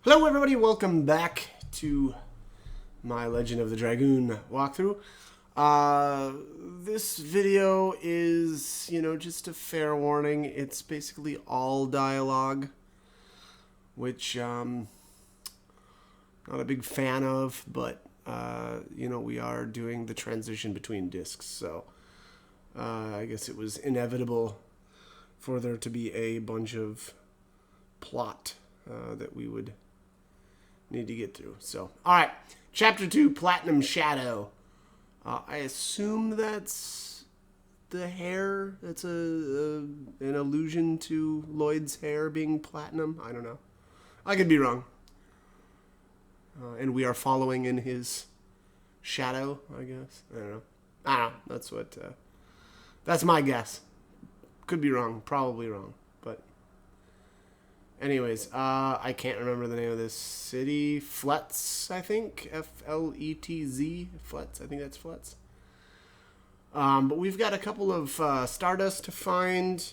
Hello everybody, welcome back to my Legend of the Dragoon walkthrough. This video is, just a fair warning. It's basically all dialogue, which not a big fan of, but, we are doing the transition between discs, so I guess it was inevitable for there to be a bunch of plot that we would need to get through. So, all right, chapter 2, Platinum Shadow. I assume that's the hair. That's an allusion to Lloyd's hair being platinum. I don't know. I could be wrong. And we are following in his shadow, I guess. I don't know. That's my guess. Could be wrong. Probably wrong. But anyways, I can't remember the name of this city. Fletz, I think. Fletz. Fletz. I think that's Fletz. But we've got a couple of Stardust to find.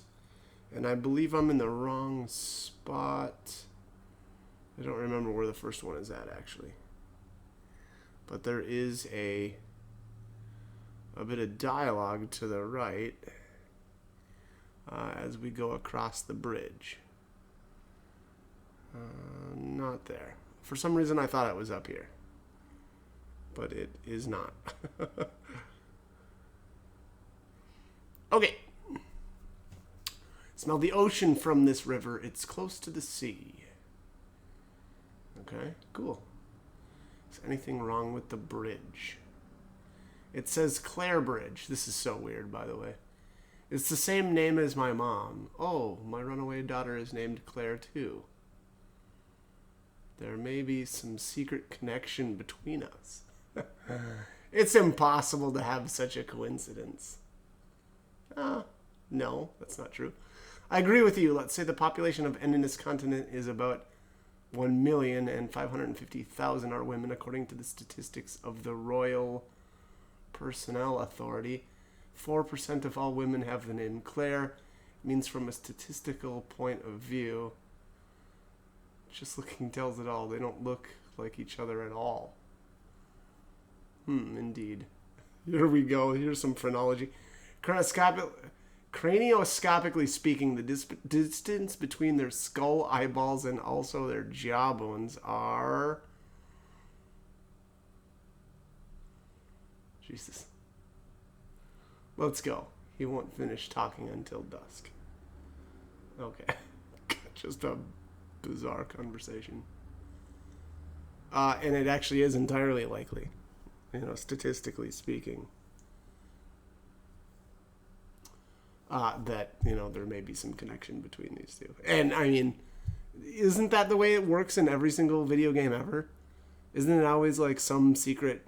And I believe I'm in the wrong spot. I don't remember where the first one is at, actually. But there is a bit of dialogue to the right as we go across the bridge. Not there. For some reason I thought it was up here. But it is not. Okay. Smell the ocean from this river. It's close to the sea. Okay, cool. Is anything wrong with the bridge? It says Claire Bridge. This is so weird, by the way. It's the same name as my mom. Oh, my runaway daughter is named Claire too. There may be some secret connection between us. It's impossible to have such a coincidence. No, that's not true. I agree with you. Let's say the population of Endinus continent is about 1,550,000 are women, according to the statistics of the Royal Personnel Authority. 4% of all women have the name Claire. It means from a statistical point of view, just looking tells it all. They don't look like each other at all. Indeed. Here we go. Here's some phrenology. Cranioscopically speaking, the distance between their skull eyeballs and also their jawbones are... Jesus. Let's go. He won't finish talking until dusk. Okay. Just a bizarre conversation. And it actually is entirely likely, statistically speaking, that, there may be some connection between these two. And, I mean, isn't that the way it works in every single video game ever? Isn't it always like some secret,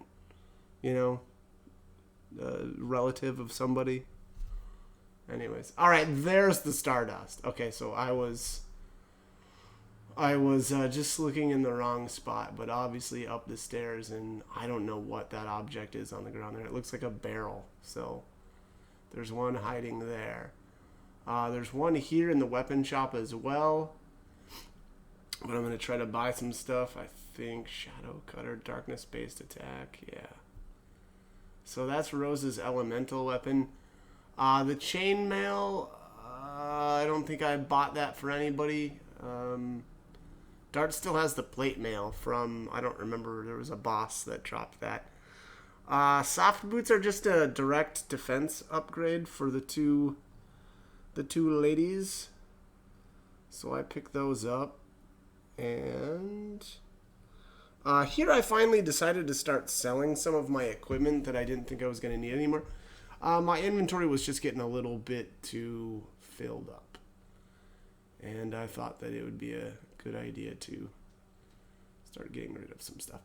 relative of somebody? Anyways. All right, there's the Stardust. Okay, so I was just looking in the wrong spot, but obviously up the stairs, and I don't know what that object is on the ground there. It looks like a barrel, so there's one hiding there. There's one here in the weapon shop as well, but I'm going to try to buy some stuff. I think Shadow Cutter, Darkness-based attack, yeah. So that's Rose's elemental weapon. The chainmail, I don't think I bought that for anybody. Dart still has the plate mail from, I don't remember, there was a boss that dropped that. Soft boots are just a direct defense upgrade for the two ladies. So I picked those up. And here I finally decided to start selling some of my equipment that I didn't think I was going to need anymore. My inventory was just getting a little bit too filled up. And I thought that it would be a good idea to start getting rid of some stuff.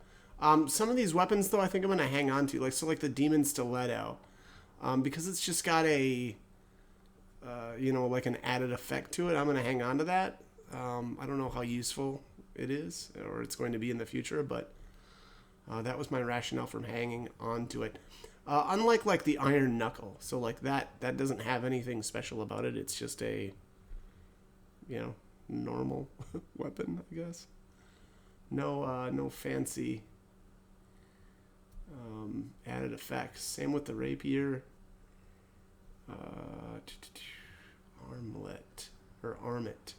Some of these weapons, though, I think I'm going to hang on to. Like the Demon Stiletto. Because it's just got a, like an added effect to it. I'm going to hang on to that. I don't know how useful it is, or it's going to be in the future, but that was my rationale from hanging on to it. Unlike, like, the Iron Knuckle. So, like, that doesn't have anything special about it. It's just a, normal weapon, I guess. No fancy added effects. Same with the rapier. Armlet or armet.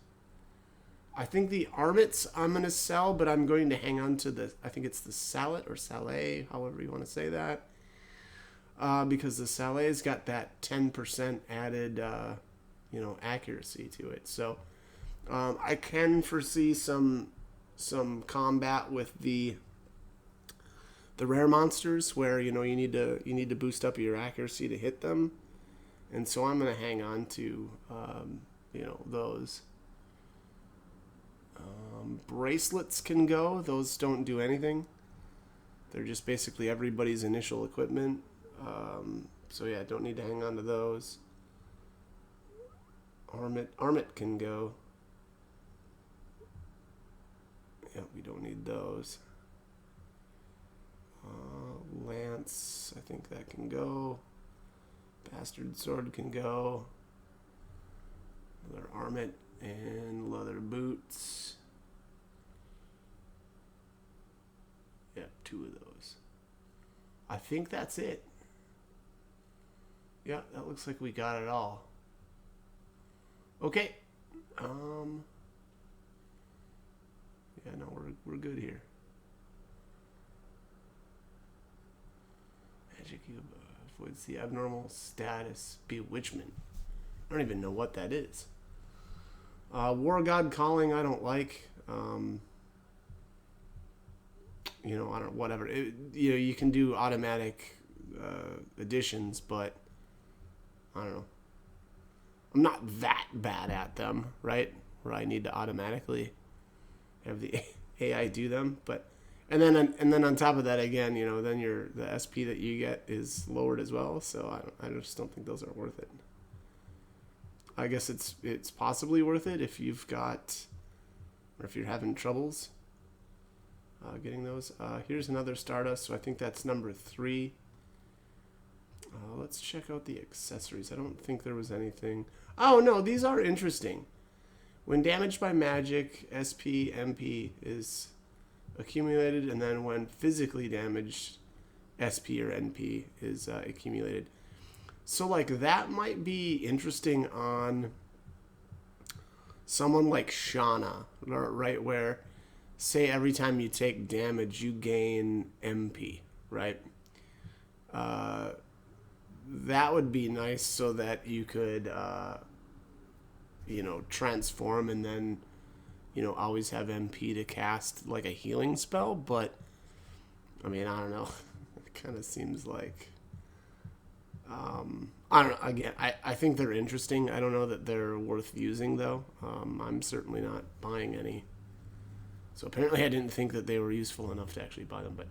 I think the armets I'm going to sell, but I'm going to hang on to the, I think it's the salet or sallet, however you want to say that. Because the salet's got that 10% added, accuracy to it. So I can foresee some combat with the rare monsters where you need to boost up your accuracy to hit them, and so I'm going to hang on to those. Bracelets can go. Those don't do anything. They're just basically everybody's initial equipment. So yeah, don't need to hang on to those. Armet can go. Yeah, we don't need those. Lance, I think that can go. Bastard sword can go. Leather armet and leather boots. Yeah, 2 of those. I think that's it. Yeah, that looks like we got it all. Okay. Yeah, no, we're good here. Magic avoids the abnormal status bewitchment. I don't even know what that is. War God Calling, I don't like. I don't, whatever. You can do automatic additions, but I don't know. I'm not that bad at them, right? Where I need to automatically have the AI do them, but and then on top of that, again, then the SP that you get is lowered as well. So I just don't think those are worth it. I guess it's possibly worth it if you've got, or if you're having troubles getting those. Here's another Stardust, so I think that's number 3. Let's check out the accessories. I don't think there was anything. Oh no, these are interesting. When damaged by magic, SP, MP is accumulated, and then when physically damaged, SP or NP is accumulated. So like that might be interesting on someone like Shauna, right? Where say every time you take damage, you gain MP, right? That would be nice so that you could, transform and then, always have MP to cast like a healing spell. But, I mean, I don't know. It kind of seems like, I don't know. Again, I think they're interesting. I don't know that they're worth using, though. I'm certainly not buying any. So apparently I didn't think that they were useful enough to actually buy them. But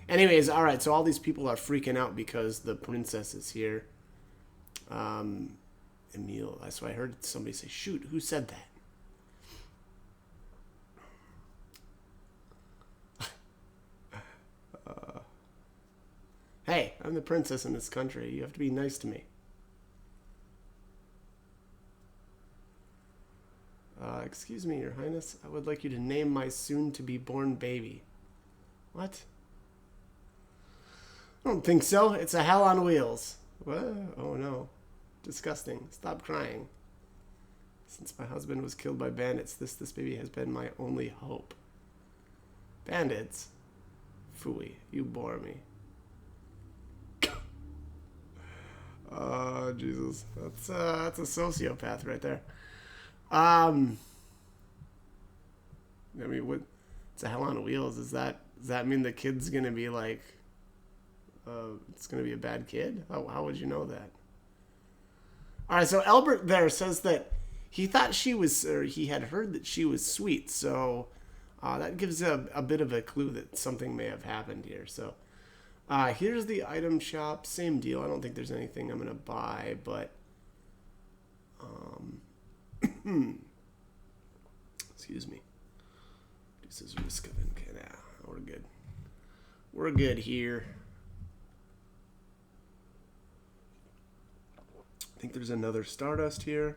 anyways, all right. So all these people are freaking out because the princess is here. Emil. So I heard somebody say, shoot, who said that? Hey, I'm the princess in this country. You have to be nice to me. Excuse me, Your Highness. I would like you to name my soon-to-be-born baby. What? I don't think so. It's a hell on wheels. What? Oh, no. Disgusting. Stop crying. Since my husband was killed by bandits, this baby has been my only hope. Bandits? Phooey. You bore me. Oh, Jesus. That's a sociopath right there. I mean, what? It's a hell on wheels. Does that mean the kid's gonna be like? It's gonna be a bad kid? How would you know that? All right. So Albert there says that he thought she was, or he had heard that she was sweet. So that gives a bit of a clue that something may have happened here. So here's the item shop. Same deal. I don't think there's anything I'm gonna buy, but excuse me. This is risk of okay, nah, we're good. We're good here. I think there's another Stardust here.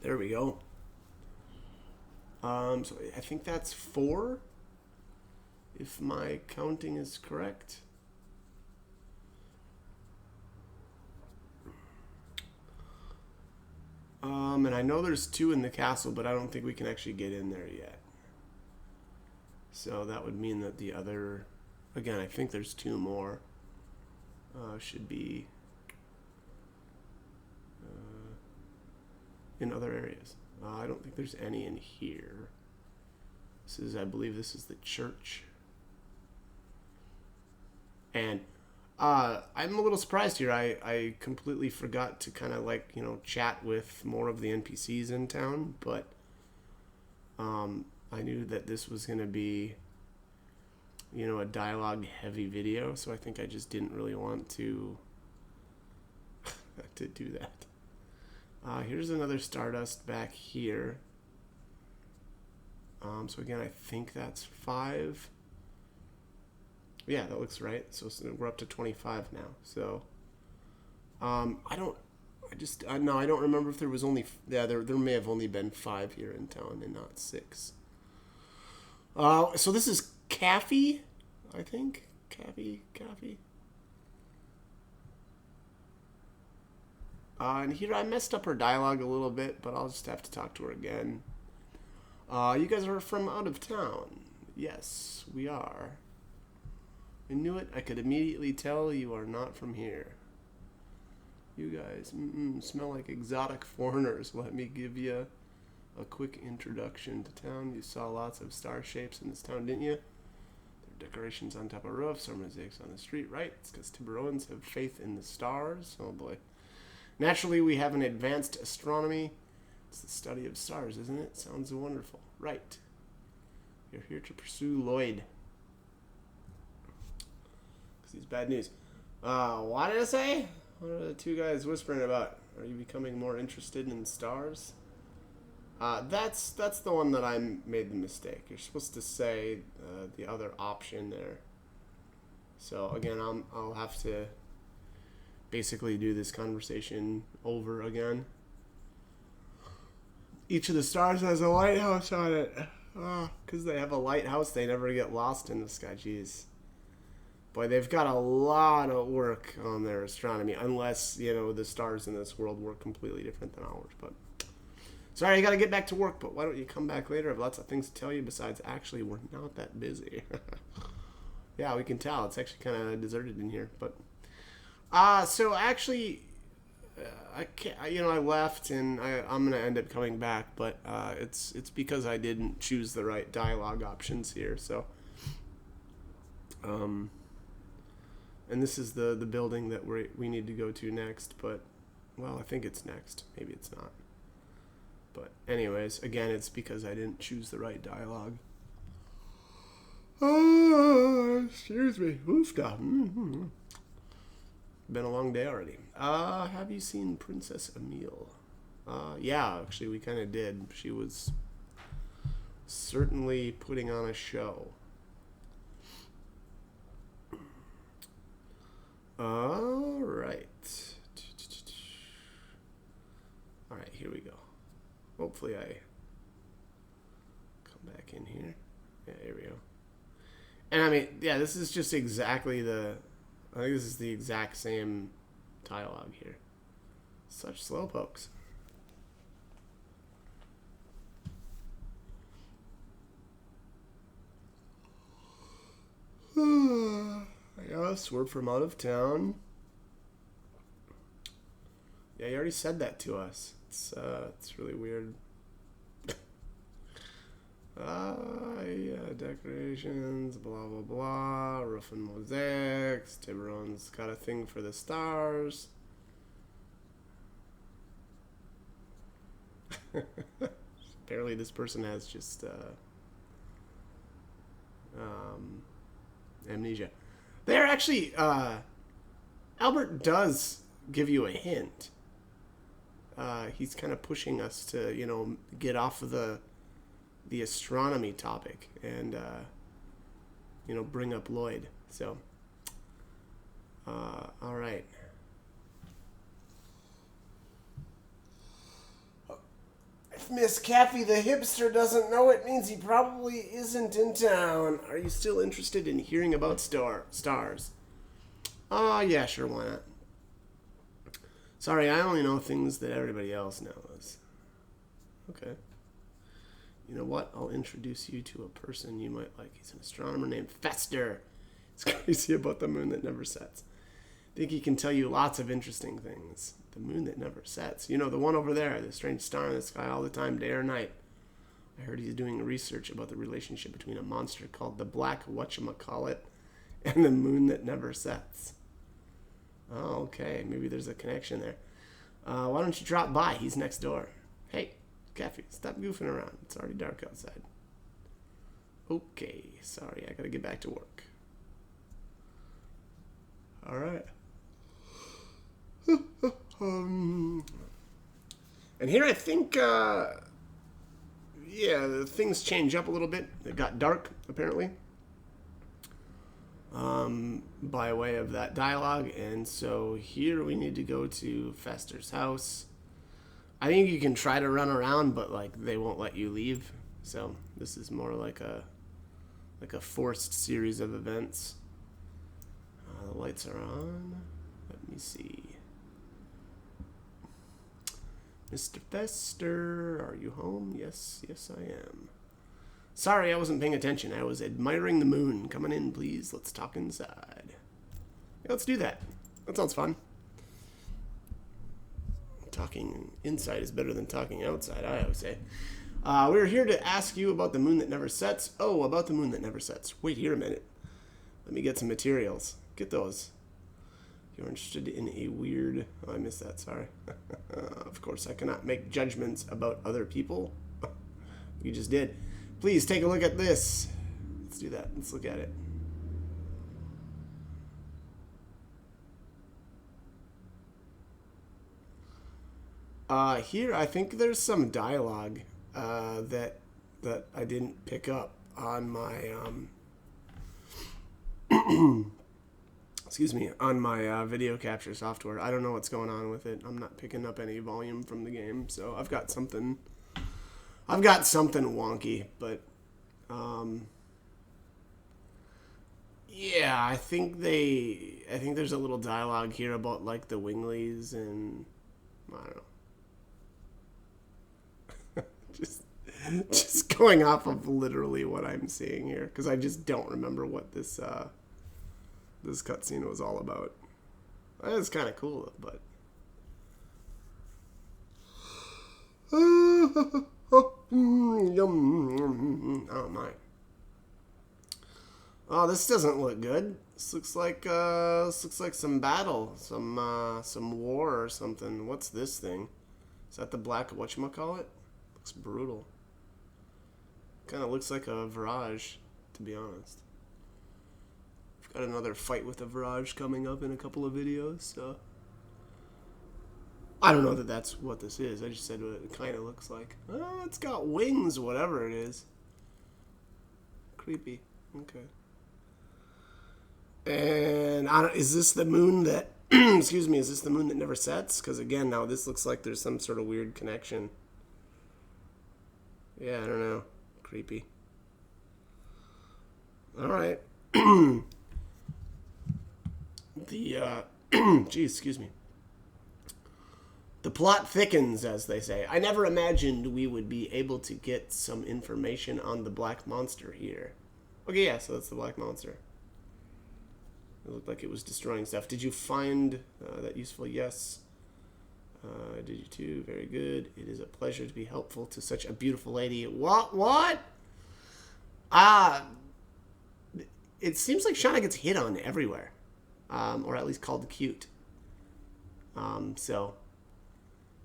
There we go. So I think that's 4. if my counting is correct. And I know there's 2 in the castle, but I don't think we can actually get in there yet. So that would mean that the other, again, I think there's 2 more. Should be in other areas. I don't think there's any in here. I believe this is the church. And I'm a little surprised here. I completely forgot to kind of like, chat with more of the NPCs in town, but I knew that this was going to be, a dialogue heavy video, so I think I just didn't really want to to do that. Here's another Stardust back here. So again, I think that's 5. Yeah, that looks right. So we're up to 25 now. So, I don't remember if there was only, there may have only been 5 here in town and not 6. So this is Caffey, I think. Caffey. And here I messed up her dialogue a little bit, but I'll just have to talk to her again. You guys are from out of town. Yes, we are. I knew it. I could immediately tell you are not from here. You guys smell like exotic foreigners. Let me give you a quick introduction to town. You saw lots of star shapes in this town, didn't you? There are decorations on top of roofs or mosaics on the street, right? It's because Tiburoans have faith in the stars. Oh boy. Naturally, we have an advanced astronomy. It's the study of stars, isn't it? Sounds wonderful. Right. You're here to pursue Lloyd. Because he's bad news. What did I say? What are the 2 guys whispering about? Are you becoming more interested in stars? That's the one that I made the mistake. You're supposed to say the other option there. So again, I'll have to basically do this conversation over again. Each of the stars has a lighthouse on it. Because they have a lighthouse, they never get lost in the sky. Jeez. Boy, they've got a lot of work on their astronomy, unless, the stars in this world work completely different than ours. But sorry, I got to get back to work, but why don't you come back later? I have lots of things to tell you. Besides, actually, we're not that busy. Yeah, we can tell. It's actually kind of deserted in here. But so actually, I left, and I'm gonna end up coming back, but it's because I didn't choose the right dialogue options here. So, and this is the building that we need to go to next. But, well, I think it's next. Maybe it's not. But anyways, again, it's because I didn't choose the right dialogue. Oh, excuse me. Oofda. Mm-hmm. Been a long day already. Have you seen Princess Emile? Yeah, actually, we kind of did. She was certainly putting on a show. All right. All right, here we go. Hopefully I come back in here. Yeah, here we go. And I mean, yeah, this is just exactly I think this is the exact same dialogue here. Such slowpokes. Yes, we're from out of town. Yeah, you already said that to us. It's really weird. Yeah, decorations, blah, blah, blah, roof and mosaics, Tiburon's got a thing for the stars. Apparently this person has just, amnesia. They're actually, Albert does give you a hint. He's kind of pushing us to, get off of the astronomy topic and bring up Lloyd. So all right. I If Miss Caffey the hipster doesn't know, it means he probably isn't in town. Are you still interested in hearing about stars? Yeah, sure, why not? Sorry, I only know things that everybody else knows. Okay. You know what? I'll introduce you to a person you might like. He's an astronomer named Fester. He's crazy about the moon that never sets. I think he can tell you lots of interesting things. The moon that never sets. You know, the one over there, the strange star in the sky all the time, day or night. I heard he's doing research about the relationship between a monster called the Black Whatchamacallit and the moon that never sets. Oh, okay. Maybe there's a connection there. Why don't you drop by? He's next door. Hey, Caffey, stop goofing around. It's already dark outside. Okay, sorry. I gotta get back to work. All right. And here I think, yeah, things change up a little bit. It got dark, apparently, by way of that dialogue. And so here we need to go to Fester's house. I think you can try to run around, but, like, they won't let you leave. So this is more like a forced series of events. The lights are on. Let me see. Mr. Fester, are you home? Yes, I am. Sorry, I wasn't paying attention. I was admiring the moon. Come on in, please. Let's talk inside. Yeah, let's do that. That sounds fun. Talking inside is better than talking outside, I always say. We're here to ask you about the moon that never sets. Oh, about the moon that never sets. Wait here a minute. Let me get some materials. Get those. You're interested in a weird... Oh, I missed that, sorry. Of course, I cannot make judgments about other people. You just did. Please take a look at this. Let's do that. Let's look at it. Here, I think there's some dialogue that I didn't pick up on my... excuse me, on my video capture software. I don't know what's going on with it. I'm not picking up any volume from the game, so I've got something wonky, but yeah, I think there's a little dialogue here about, like, the Wingleys, and I don't know. just going off of literally what I'm seeing here, because I just don't remember what this cutscene was all about. It's kind of cool, but... Oh my. Oh, this doesn't look good. This looks like some battle, some war or something. What's this thing? Is that the Black Whatchamacallit? Looks brutal. Kind of looks like a Virage, to be honest. Got another fight with the Virage coming up in a couple of videos, so... I don't know that that's what this is. I just said what it kind of looks like. Oh, it's got wings, whatever it is. Creepy. Okay. And is this the moon that... excuse me, is this the moon that never sets? Because again, now this looks like there's some sort of weird connection. Yeah, I don't know. Creepy. Alright. Geez, excuse me. The plot thickens, as they say. I never imagined we would be able to get some information on the Black Monster here. Okay, yeah, so that's the Black Monster. It looked like it was destroying stuff. Did you find that useful? Yes. Did you too? Very good. It is a pleasure to be helpful to such a beautiful lady. What? It seems like Shauna gets hit on everywhere. Or at least called cute.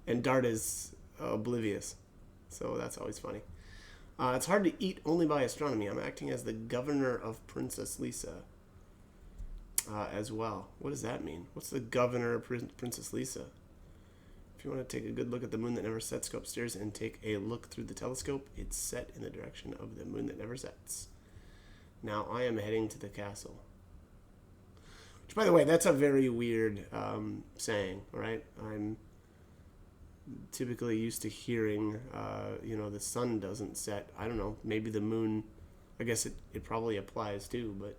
And Dart is oblivious. So that's always funny. It's hard to eat only by astronomy. I'm acting as the governor of Princess Lisa as well. What does that mean? What's the governor of Princess Lisa? If you want to take a good look at the moon that never sets, go upstairs and take a look through the telescope. It's set in the direction of the moon that never sets. Now I am heading to the castle. Which, by the way, that's a very weird saying, right? I'm typically used to hearing, the sun doesn't set. I don't know. Maybe the moon. I guess it probably applies too, but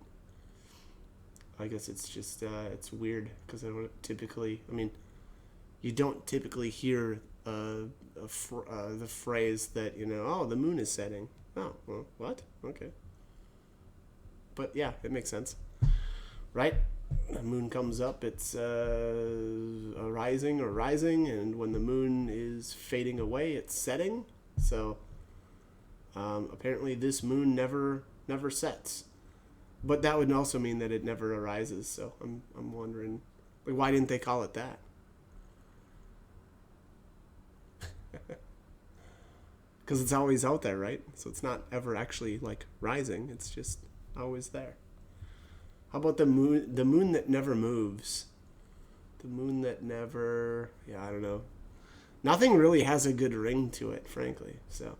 I guess it's just it's weird because I don't typically. I mean, you don't typically hear the phrase that oh, the moon is setting. Oh, well, what? Okay. But yeah, it makes sense, right? The moon comes up, it's rising, and when the moon is fading away, it's setting. So apparently, this moon never sets. But that would also mean that it never arises. So I'm wondering, like, why didn't they call it that? Because it's always out there, right? So it's not ever actually like rising. It's just always there. How about the moon? The moon that never moves. The moon that never. Yeah, I don't know. Nothing really has a good ring to it, frankly. So,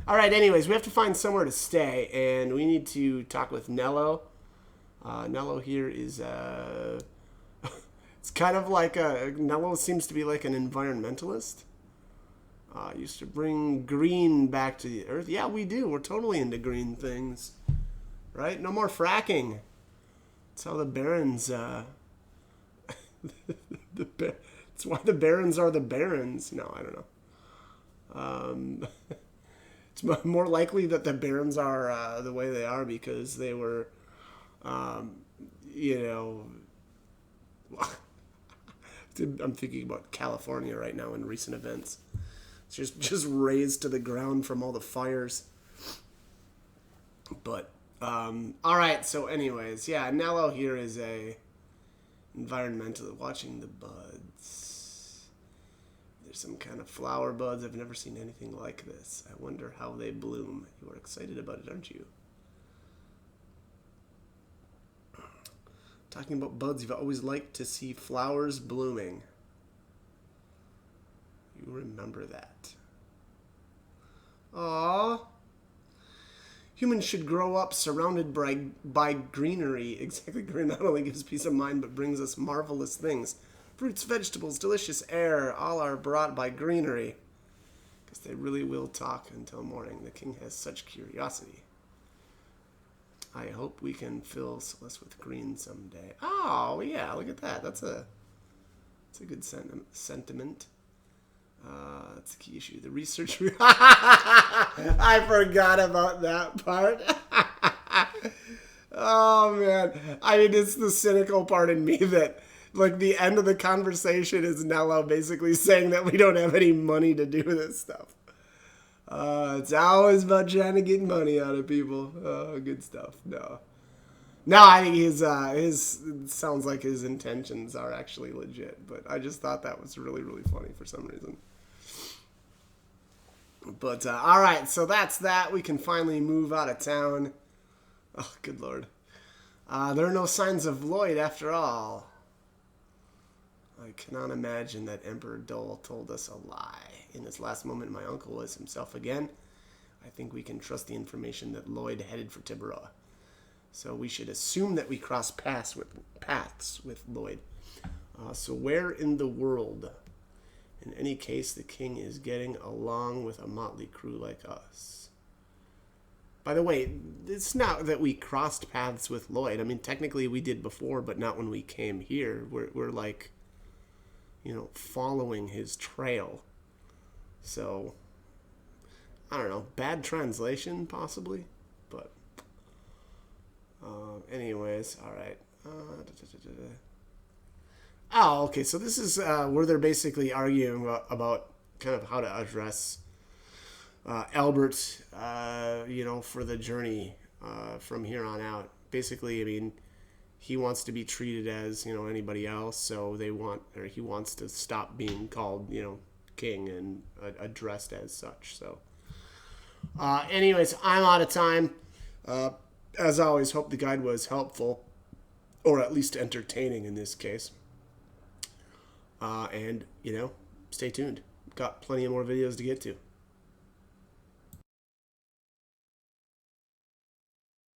all right. Anyways, we have to find somewhere to stay, and we need to talk with Nello. Nello here is it's kind of like Nello seems to be like an environmentalist. Used to bring green back to the earth. Yeah, we do. We're totally into green things, right? No more fracking. That's how the barons. It's why the barons are the barons. No, I don't know. It's more likely that the barons are the way they are because they were, I'm thinking about California right now in recent events. It's just razed to the ground from all the fires. But all right. So, anyways, yeah, Nello here is a environmental watching the buds. There's some kind of flower buds. I've never seen anything like this. I wonder how they bloom. You are excited about it, aren't you? Talking about buds, you've always liked to see flowers blooming. You remember that. Aww. Humans should grow up surrounded by greenery. Exactly, green not only gives peace of mind, but brings us marvelous things. Fruits, vegetables, delicious air, all are brought by greenery. Because they really will talk until morning. The king has such curiosity. I hope we can fill Celeste with green someday. Oh, yeah, look at that. That's a good sentiment. That's the key issue. The research. I forgot about that part. Oh, man. I mean, it's the cynical part in me that, like, the end of the conversation is Nello basically saying that we don't have any money to do this stuff. It's always about trying to get money out of people. Oh, good stuff. No, I think his it sounds like his intentions are actually legit, but I just thought that was really, really funny for some reason. But, all right, so that's that. We can finally move out of town. Oh, good Lord. There are no signs of Lloyd after all. I cannot imagine that Emperor Dole told us a lie. In this last moment, my uncle was himself again. I think we can trust the information that Lloyd headed for Tiburoa. So we should assume that we cross paths with Lloyd. So where in the world? In any case, the king is getting along with a motley crew like us. By the way, it's not that we crossed paths with Lloyd. I mean, technically we did before, but not when we came here. We're like, following his trail. So, I don't know. Bad translation, possibly. But, anyways, all right. Oh, okay. So this is where they're basically arguing about kind of how to address Albert, for the journey from here on out. Basically, I mean, he wants to be treated as, anybody else. So he wants to stop being called, king and addressed as such. So, anyways, I'm out of time. As always, hope the guide was helpful, or at least entertaining in this case. And, stay tuned. Got plenty of more videos to get to.